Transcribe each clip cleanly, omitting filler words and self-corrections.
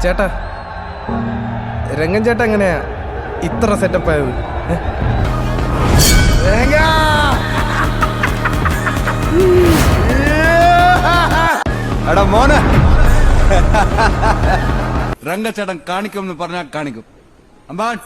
ചേട്ടാ, രംഗൻ ചേട്ടാ എങ്ങനെയാ ഇത്ര സെറ്റപ്പ് ആയത്? എടാ മോനെ, രംഗച്ചേട്ടൻ കാണിക്കുമെന്ന് പറഞ്ഞാൽ കാണിക്കും. അമ്പാൻ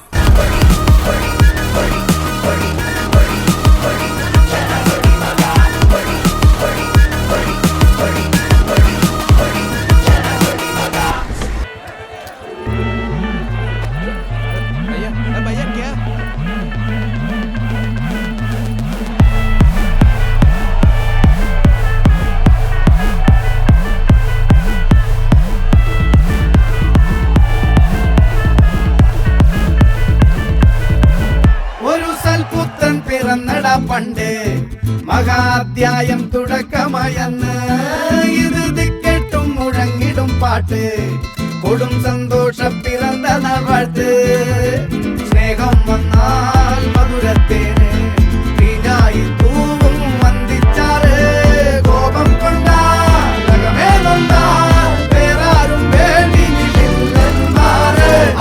പണ്ട് മഹാധ്യായം തുടക്കമയന്ന് ഇത് കേട്ടും മുഴങ്ങിടും പാട്ട് കൊടും സന്തോഷ പിറന്ന നാൾവാഴ്ത്ത് സ്നേഹം വന്നാൽ മധുരത്തേന് തീഞ്ഞായി തൂവും വന്ദിച്ചാറ് കോപം കൊണ്ടാൽ വേറാരും വേണ്ടിയില്ലെന്മാര്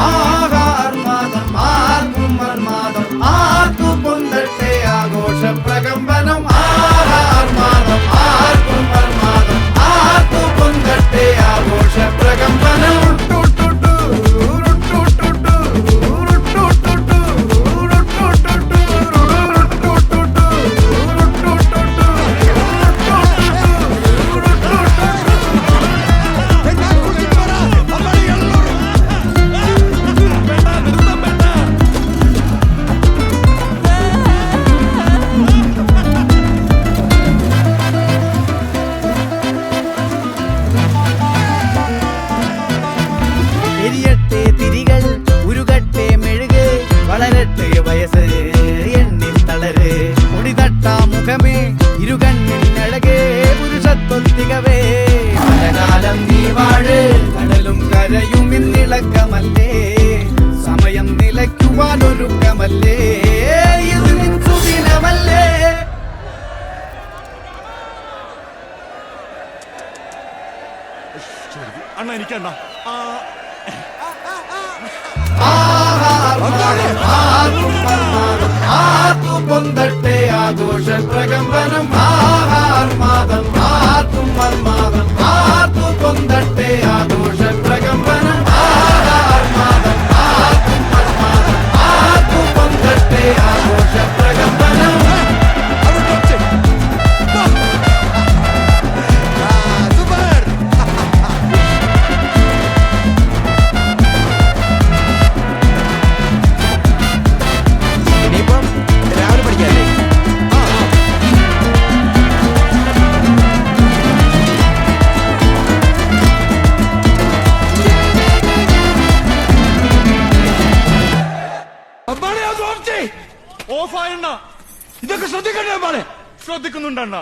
ആഹാർമാദം ആർക്കും മർമാദം ആർക്കു പൊന്തട്ടെ ആഘോഷ പ്രകമ്പനം ആഹാർമാദം ആർക്കും മർമാദം ആർക്കു പൊന്തട്ടെ ആഘോഷ പ്രകമ്പനം കടലും കരയും ഇന്നിളക്കമല്ലേ സമയം നിലയ്ക്കുവാനൊരുക്കമല്ലേ ഇത് നിൻസുദിനമല്ലേ അണ്ണ എനിക്കണ്ണ ആർക്കും പൊന്തട്ടെ ആഘോഷ പ്രകമ്പനം ആഹാർമാദം ആർക്കും മർമാദം ആർക്കും പൊന്തട്ടെ ആഘോഷ പ്രകമ്പനം ആഹാർമാദം ആർക്കും മർമാദം ആർക്കും പൊന്തട്ടെ ആഘോഷ പ്രകമ്പനം ഓഫായണ്ണ, ഇതൊക്കെ ശ്രദ്ധിക്കണ്ടേ? ശ്രദ്ധിക്കുന്നുണ്ടണ്ണ.